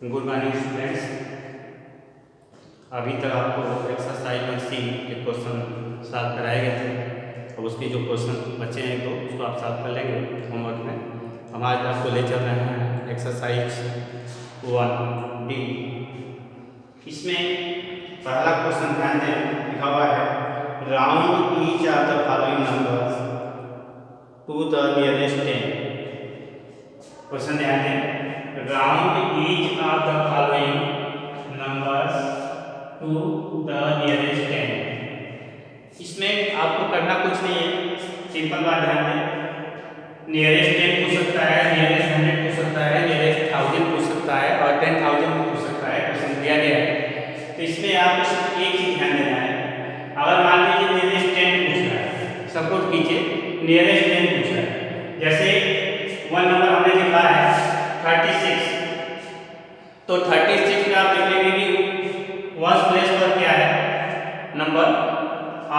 Good morning students. अभी तक आपको एक्सरसाइज में सी के क्वेश्चन सॉल्व कराए गए थे। अब उसके जो क्वेश्चन बचे हैं तो उसको आप सॉल्व कर लेंगे होमवर्क में। हम आज आपको ले चल रहे हैं एक्सरसाइज 1D। इसमें पहला क्वेश्चन ध्यान दें, लिखा हुआ है round each of the following numbers to the nearest 10। Question ध्यान दें, round each of the following numbers to the nearest 10। इसमें आपको करना कुछ नहीं है, सिंपल बात ध्यान दें। नियरेस्ट 10 पूछ सकता है, नियरेस्ट 100 पूछ सकता है, नियरेस्ट 1000 पूछ सकता है और 10,000 भी पूछ सकता है। क्वेश्चन दिया गया है तो इसमें आपको सिर्फ एक चीज ध्यान देना है। अगर मान लीजिए नियरेस्ट 10 पूछ रहा है, सपोज कीजिए नियरेस्ट 10 पूछ रहा है, जैसे वन नंबर हमने लिखा है 36, तो 36 में आप लिखेंगे कि वंस प्लेस पर क्या है नंबर,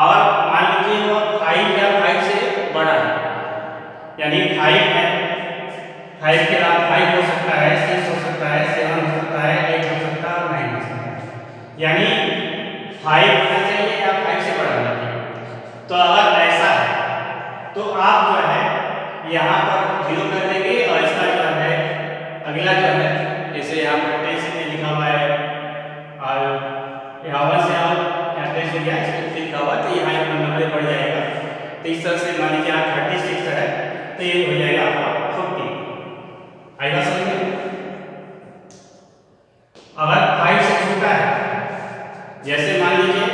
और मान लीजिए वो 5 या 5 से बड़ा है, यानी 5 है, 5 के अलावा 5 हो सकता है, 6 हो सकता है, 7 हो सकता है, 8 हो सकता है, 9 हो सकता है, यानी 5 होना चाहिए या 5 से बड़ा होना चाहिए। तो अगर ऐसा है तो आप जो है यहाँ पर 0 कर देंगे और इसका जो है अगला जो है, जैसे यहाँ पर 10 में लिखा हुआ है और यहाँ पर से आप यहाँ 10 हो गया, इसमें लिखा हुआ तो यहाँ एक नंबर बढ़ जाएगा। तो इस तरह से मान लीजिए यहाँ 36 है तो ये हो जाएगा आपका 40। आएगा समझ में? अगर 5 से छोटा है, जैसे मान लीजिए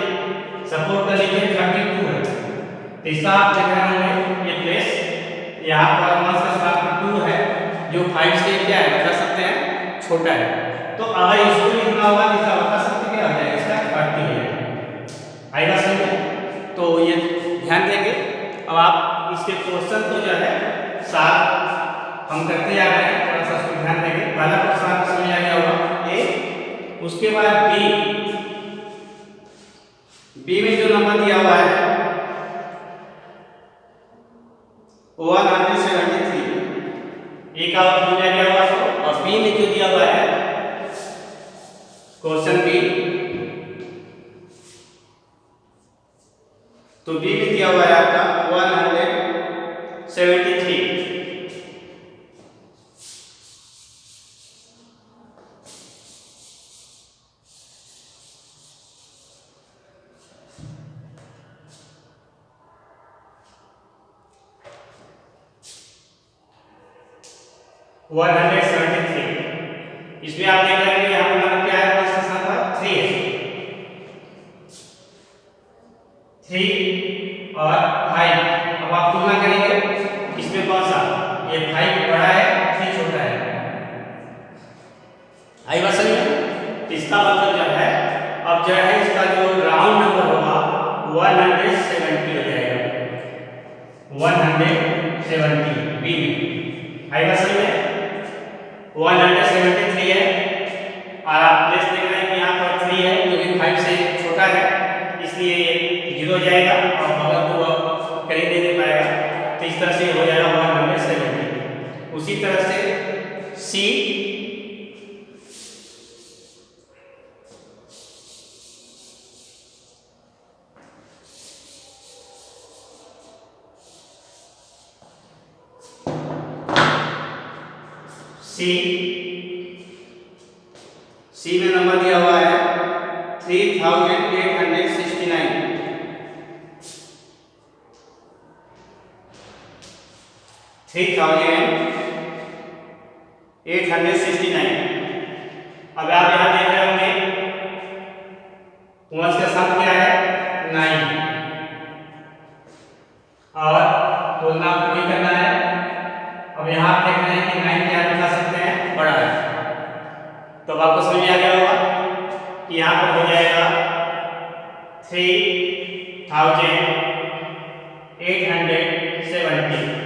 सपोज कर लीजिए 32 है, तो इसका आप देखना होंगे ये प्लेस यहाँ पर वंस के साथ 2 है जो 5 से क्या है बता सकते हैं छोटा है। तो अगर इसको लिखना होगा तो इसका बता सकते क्या हो जाएगा, इसका 30 हो जाएगा। आएगा समझ में? तो ये ध्यान देंगे। अब आप इसके क्वेश्चन को जो है साथ हम करते जा रहे हैं, थोड़ा सा उसको ध्यान देंगे। पहला क्वेश्चन आपको समझ आ गया होगा ए, उसके बाद बी में जो नंबर दिया हुआ है 173, ए का ऑप्शन दिया गया हुआ और बी में जो दिया हुआ है क्वेश्चन बी, तो बी में दिया हुआ है आपका 173। इसमें आप देख रहे हैं यहाँ पर नंबर क्या है, इसका साथ 3 है, 3 और 5। अब आप तुलना करेंगे इसमें कौन सा, ये 5 बड़ा है 3 छोटा है। आई बात समझ में? इसका मतलब जो है अब जो है इसका जो राउंड नंबर होगा 170 हो जाएगा, 170 बी में। आई बात समझ में? 173 है और आप प्लेस देख रहे हैं कि यहाँ पर 3 है जो कि 5 से छोटा है, इसलिए ये 0 जाएगा और बगल को करीब नहीं दे पाएगा, तो इस तरह से हो जाएगा 170। उसी तरह से सी, सी में नंबर दिया हुआ है 3869, 3869। अब आप यहाँ देख रहे होंगे वंस का सम क्या है 9 और तुलना आपको भी करना है। अब यहाँ आप देख रहे हैं कि 9 क्या बता सकते हैं बड़ा है, तो अब आपको समझ में आ गया होगा कि यहाँ पर हो जाएगा 3870।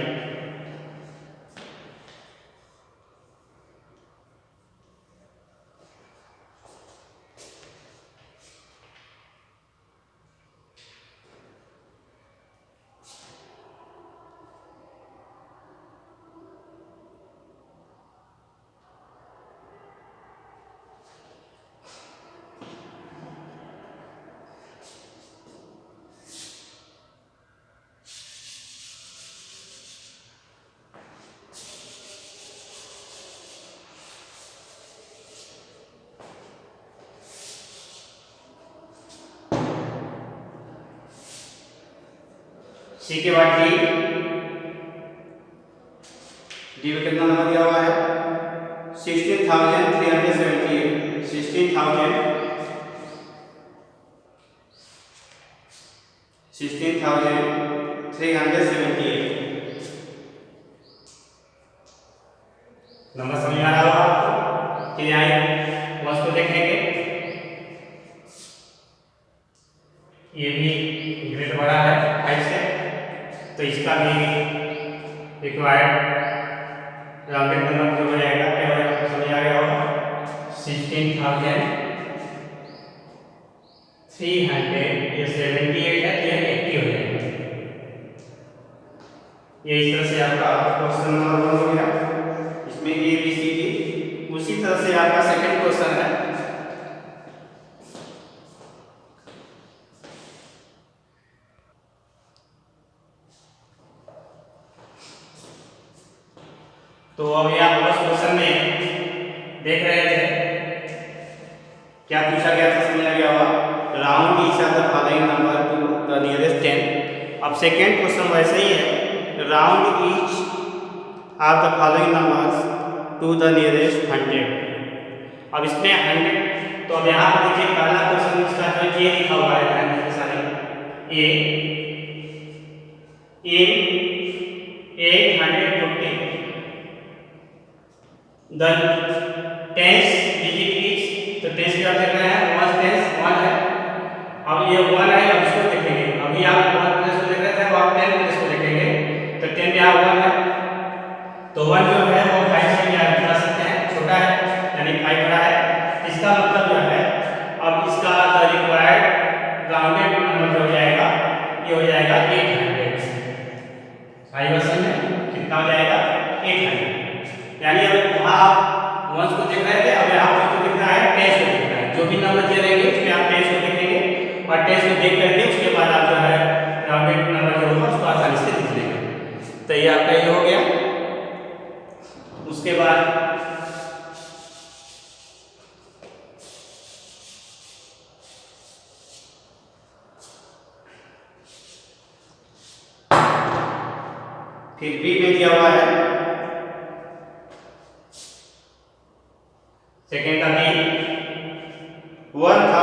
सी के बाद डी, डी में कितना नंबर दिया हुआ है 16,378, 16,378 नंबर समझ में आ रहा होगा आपको कि यहाँ वंश को देखेंगे, ये भी ग्रेड बड़ा है 5 से, तो इसका भी रिक्वायर्ड राउंडेड नंबर जो हो जाएगा क्या हो जाएगा समझ आ गया होगा 16,300, ये 78 है, ये 80 हो जाएगा। ये इस तरह से आपका क्वेश्चन नंबर 1 हो गया, इसमें ए बी सी डी। उसी तरह से आपका सेकंड क्वेश्चन है, तो अभी आप उस क्वेश्चन में देख रहे थे क्या पूछा गया था, समझ आ गया होगा round each of the following number to the nearest 10। अब सेकेंड क्वेश्चन वैसे ही है, round each of the following numbers to the nearest 100। अब इसमें 100, तो अब यहाँ पर देखिए पहला क्वेश्चन इसका जो ए लिखा हुआ है सारे ए 850, then टेंस डिजिट इज, तो टेंस क्या देख रहे हैं 1 टेंस 1 है, अब ये 1 है, अब इसको देखेंगे, अभी आप 1 प्लस को देख रहे थे, अब आप 10 प्लस को देखेंगे, तो 10 यहाँ 1 है, तो 1 जो है वो 5 से क्या बता सकते हैं छोटा है, यानी 5 बड़ा है, इसका मतलब जो है अब इसका रिक्वायर्ड राउंडेड नंबर जो हो जाएगा ये हो जाएगा 800। सही क्वेश्चन में कितना हो जाएगा 800, यानी अब वहाँ आप वंश को देख रहे थे, अब यहाँ पर तो दिख रहा है टेंस को दिख रहा है, जो भी नंबर दे रहेंगे उसमें आप टेंस को देखेंगे और टेंस को देख करके उसके बाद आप जो है राउंडेड नंबर जो होगा उसको आसानी से लिख लेंगे। तो ये आपका ये हो गया। उसके बाद फिर बी में दिया हुआ है सेकेंड का बी 1254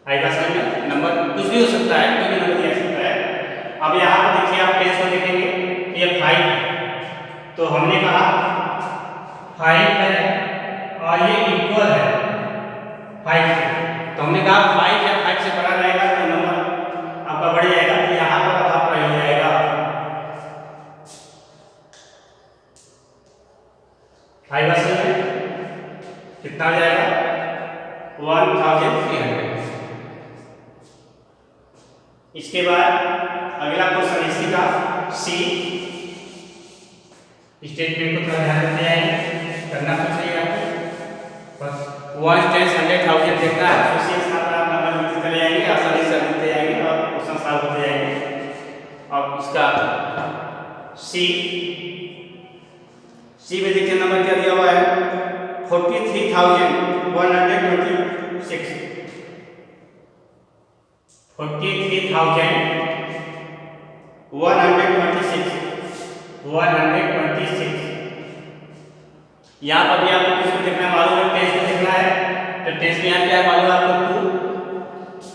आएगा समझ में, नंबर कुछ भी हो सकता है, कोई भी नंबर दिया सकता है। अब यहाँ पर देखिए आप टेंस को देखेंगे ये 5 है, तो हमने कहा 5 है और ये इक्वल है 5 से, तो हमने कहा 5 या 5 से बड़ा रहेगा तो नंबर आपका बढ़ जाएगा, तो यहाँ पर आपका हो जाएगा 5 में कितना हो जाएगा 1300। इसके बाद अगला क्वेश्चन इसी का सी, स्टेटमेंट को थोड़ा ध्यान देते हैं, करना तो चाहिए आपको, बस 1 10 100,000 देखना है, उसी के साथ आप नंबर लिखते चले जाएंगे, आसानी से लिखते जाएंगे और क्वेश्चन सॉल्व होते जाएंगे। अब इसका सी में देखिए नंबर क्या दिया हुआ है 43,126, 43,126 यहाँ पर भी आपको किसको देखना है मालूम है, टेंस को देखना है, तो टेंस में यहाँ क्या है मालूम है आपको 2,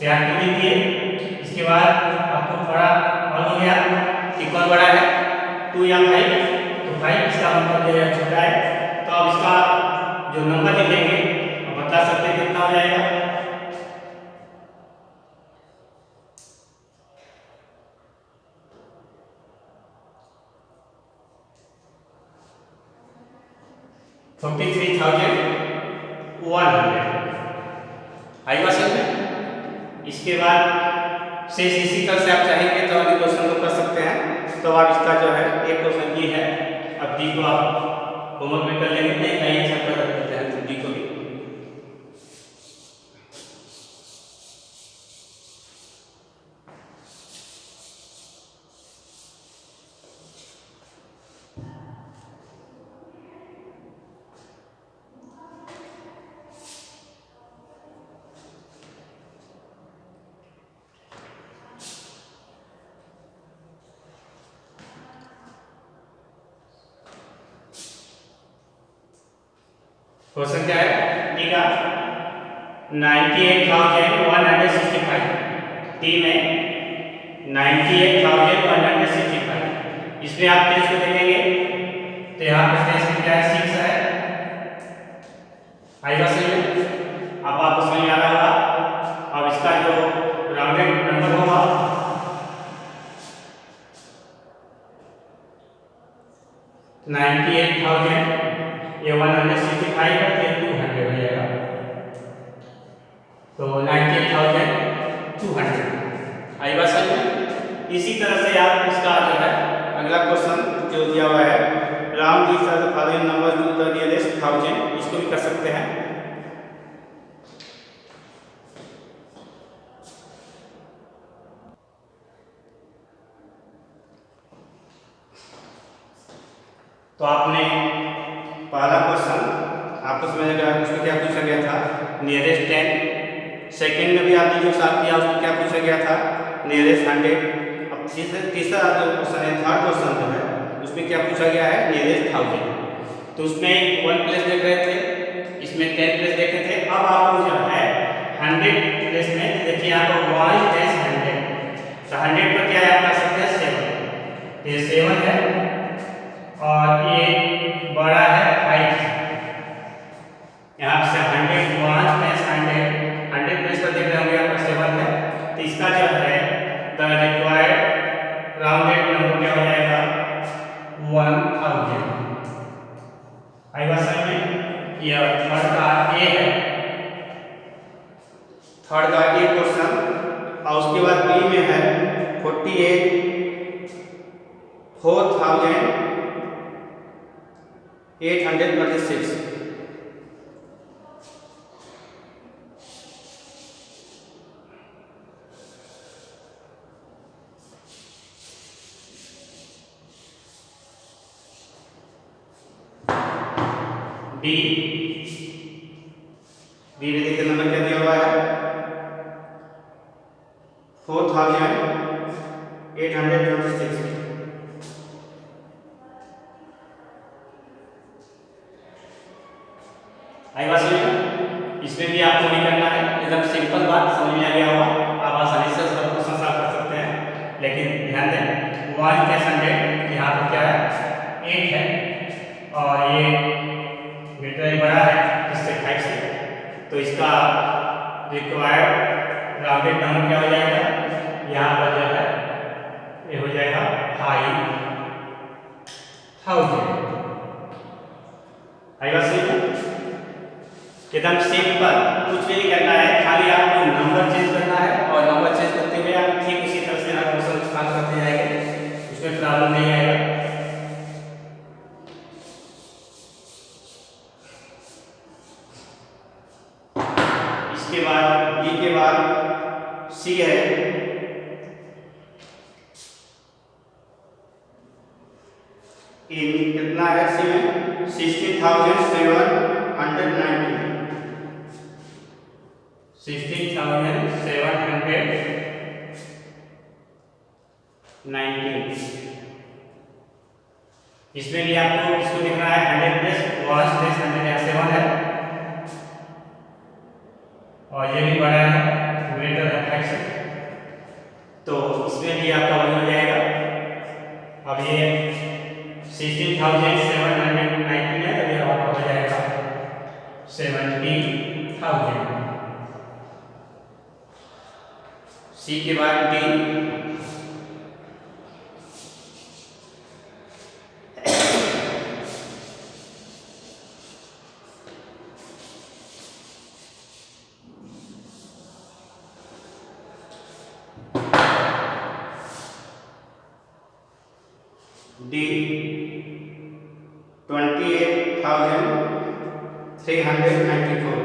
यहाँ 2 लिखिए, इसके बाद आपको थोड़ा मालूम हो गया कि कौन बड़ा है 2 या 5, तो 5 इसका मतलब जो है छोटा है, तो अब इसका जो नंबर लिखेंगे अब बता सकते हैं कितना हो जाएगा 43,100 आएगा सर में। इसके बाद शेष इसी तरह से आप चाहेंगे तो अगले क्वेश्चन को कर सकते हैं, तो आप इसका जो है एक क्वेश्चन ये है, अब डी को आप होमवर्क में कर लेंगे, नहीं कहीं अच्छा कर सकते हैं डी को भी। क्वेश्चन क्या है डी का 98,165 डी में 98,165 इसमें आप टेस्ट को देखेंगे तो यहाँ पे टेस्ट में क्या है 6 है आएगा सही में। अब आपको समझ में आ रहा होगा। अब इसका जो राउंडेड नंबर होगा 98,000 ये 165 है तो 200 हो जाएगा तो 98,200 आई बात समझ में। इसी तरह से आप इसका जो है अगला क्वेश्चन जो दिया हुआ है round these are the following numbers to the nearest 1000 इसको भी कर सकते हैं। तो आपने पहला क्वेश्चन आपको समझ गया उसमें क्या पूछा गया था नियरेस्ट 10। सेकंड में भी आपने जो सॉल्व किया उसमें क्या पूछा गया था नियरेस्ट 100। अब तीसरा जो क्वेश्चन है थर्ड क्वेश्चन जो है उसमें क्या पूछा गया है नियरेस्ट 1000। तो उसमें 1 प्लेस देख रहे थे इसमें 10 प्लेस देखे थे। अब आपको जो है 100 प्लेस में देखिए यहाँ पर 1 10 100 तो 100 पर क्या है आप कर सकते हैं 7 ये 7 है और ये बड़ा है 5 यहाँ से 100 1 प्लस 100 प्लस पर देख रहे होंगे आपका 7 है तो इसका जो है द रिक्वायर्ड राउंडेड नंबर क्या हो जाएगा 1000 आई बात समझ में। ये थर्ड का ए है थर्ड का ए क्वेश्चन और उसके बाद बी में है 48,826 बी में देखिए नंबर क्या दिया हुआ है 4,826 आई बात समझ में। इसमें भी आपको नहीं करना है एकदम सिंपल बात समझ में आ गया होगा आप आसानी से सब क्वेश्चन सॉल्व कर सकते हैं। लेकिन ध्यान दें 1 + 100 यहाँ पर क्या है 8 है और ये ग्रेटर बड़ा है इससे 5 से तो इसका रिक्वायर्ड राउंडेड नंबर क्या हो जाएगा यहाँ पर जो है ये हो जाएगा 5000 आई बात समझ में। एकदम सिंपल कुछ भी नहीं करना है खाली आपको नंबर चेंज करना है और नंबर चेंज करते हुए आप ठीक उसी तरह से हर क्वेश्चन सॉल्व करते जाएंगे उसमें प्रॉब्लम नहीं आएगा। इसके बाद बी के बाद सी है इन कितना है सी में 16,790 16,790 इसमें भी आपको इसको देखना है 100 प्लस 1 प्लस 100 यहाँ 7 है और ये भी बड़ा है ग्रेटर है 5 से तो इसमें भी आपका वही हो जाएगा। अब ये 16,790 है तो ये आपका हो जाएगा 70,000। सी के बाद डी D 28,394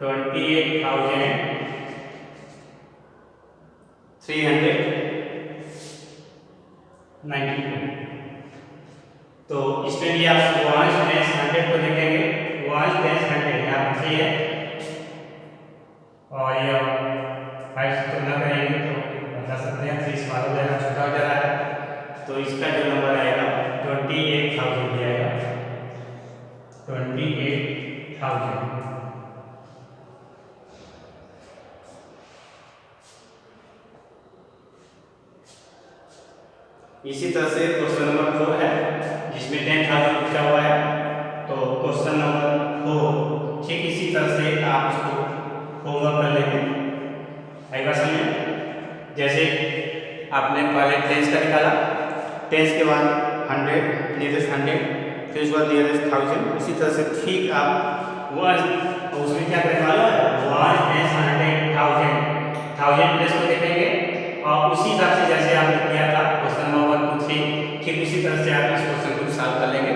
28,394 तो इसमें भी आप 1 + 100 को देखेंगे 1 + 100 यहाँ 3 है और ये 5 से तुलना करेंगे तो बता सकते हैं 3 स्मॉल हो जाएगा छोटा हो जा रहा है तो इसका जो नंबर आएगा 28,000 आएगा। 28,000। इसी तरह से क्वेश्चन नंबर 4 है जिसमें 10,000 पूछा हुआ है। तो क्वेश्चन नंबर 4 ठीक इसी तरह से आप इसको होमवर्क कर लेंगे। आएगा समझ में? जैसे आपने पहले टेंस का निकाला, टेंस के बाद 100 नियरेस्ट 100, फिर उसके बाद नियरेस्ट 1000। उसी तरह से ठीक आप उसमें क्या करें मालूम है, 1 + 100 1000 प्लेस को देखेंगे और उसी हिसाब से जैसे आपने किया था क्वेश्चन नंबर 1 2 3 ठीक उसी तरह से आप इस क्वेश्चन को सॉल्व कर लेंगे।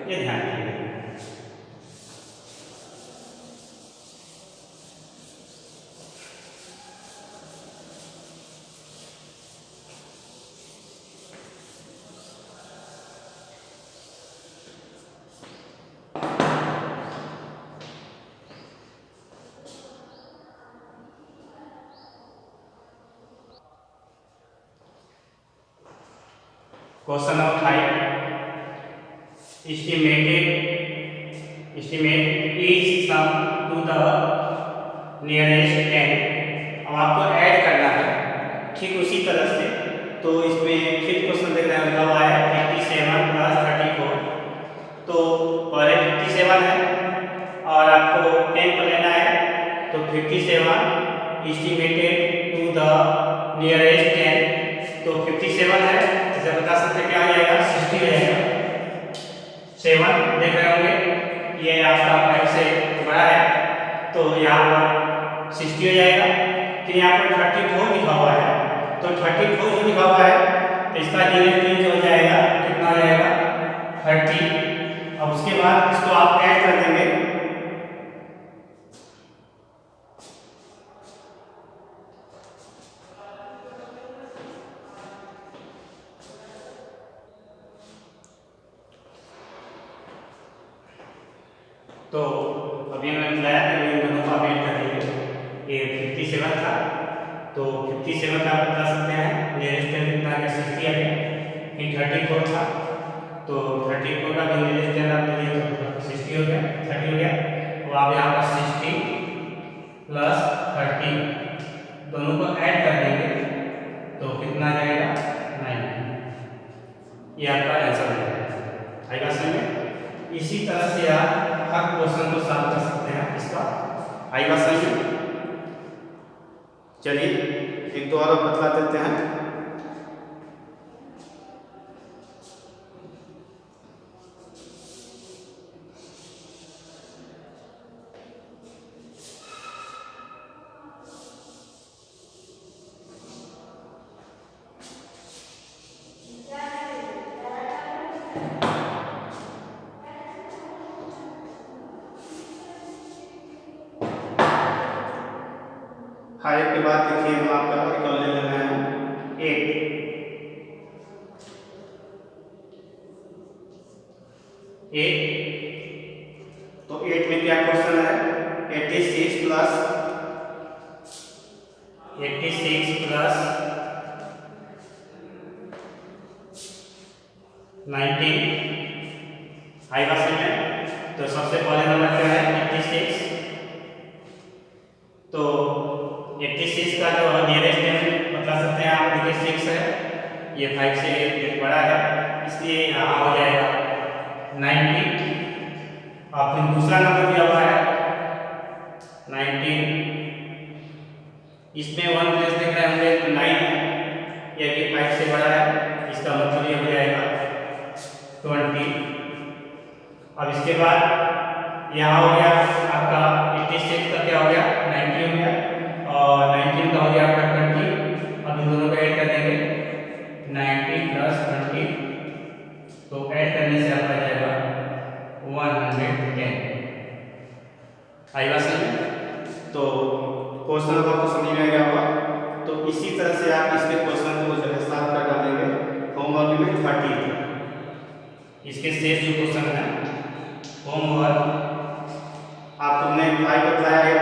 ये ध्यान रखिएगा। Question number 5, estimate each sum to the nearest 10। अब आपको ऐड करना है ठीक उसी तरह से। तो इसमें फिर क्वेश्चन देख रहे हैं मतलब आया 57 + 34। तो पहले 57 है और आपको 10 पर लेना है। तो 57 एस्टिमेटेड टू द नियरेस्ट 10। तो 57 है, इसे बता सकते हैं क्या आ जाएगा, 60 आ जाएगा। 7 देख रहे होंगे ये आपका 5 से बड़ा है, तो यहाँ पर 60 हो जाएगा। फिर यहाँ पर 34 लिखा हुआ है, तो 34 जो लिखा हुआ है तो इसका नियरेस्ट जो हो जाएगा कितना हो जाएगा 30। अब उसके बाद इसको आप ऐड कर देंगे। तो अभी मैंने बताया कि इन दोनों का ऐड कर देंगे। ये 57 था, तो 57 का आप बता सकते हैं नियरेस्ट कितना है 60 आ गया। फिर 34 था, तो 34 का भी नियरेस्ट आप ले लिए तो 60 हो गया, 30 हो गया। तो आप यहाँ पर 60 + 30 दोनों को ऐड कर देंगे तो कितना आ जाएगा 9। ये आपका आंसर है। आएगा समझ में? इसी तरह से आप हर क्वेश्चन को सॉल्व कर सकते हैं इसका। आएगा समझ में? चलिए एक दो और बतला देते हैं। हाई के बाद देखिए हम आपका एक और ले लेना है 8। तो 8 में क्या क्वेश्चन है, 86 + 19 आएगा समझ में? तो सबसे पहले नंबर क्या है 86। तो 86 का जो नियरेस्ट बता सकते हैं आप, देखिए 6 है, ये 5 से बड़ा है, इसलिए यहाँ हो जाएगा 90। और फिर दूसरा नंबर दिया हुआ है 19, इसमें 1 प्लेस देख रहे होंगे 9 है, ये भी 5 से बड़ा है, इसका मतलब ये हो जाएगा 20। अब इसके बाद यहाँ हो गया आपका 86 का क्या हो गया 90 हो गया, और 19 का हो गया आपका 20। अब इन दोनों को ऐड कर देंगे 90 + 20, तो ऐड करने से आपका जाएगा 110। आएगा समझ में? तो क्वेश्चन आपको समझ में आ गया होगा। तो इसी तरह से आप इसके क्वेश्चन को जो है सॉल्व कर डालेंगे होमवर्क में 30। इसके शेष जो क्वेश्चन है होमवर्क आपको मैं 5 बताया है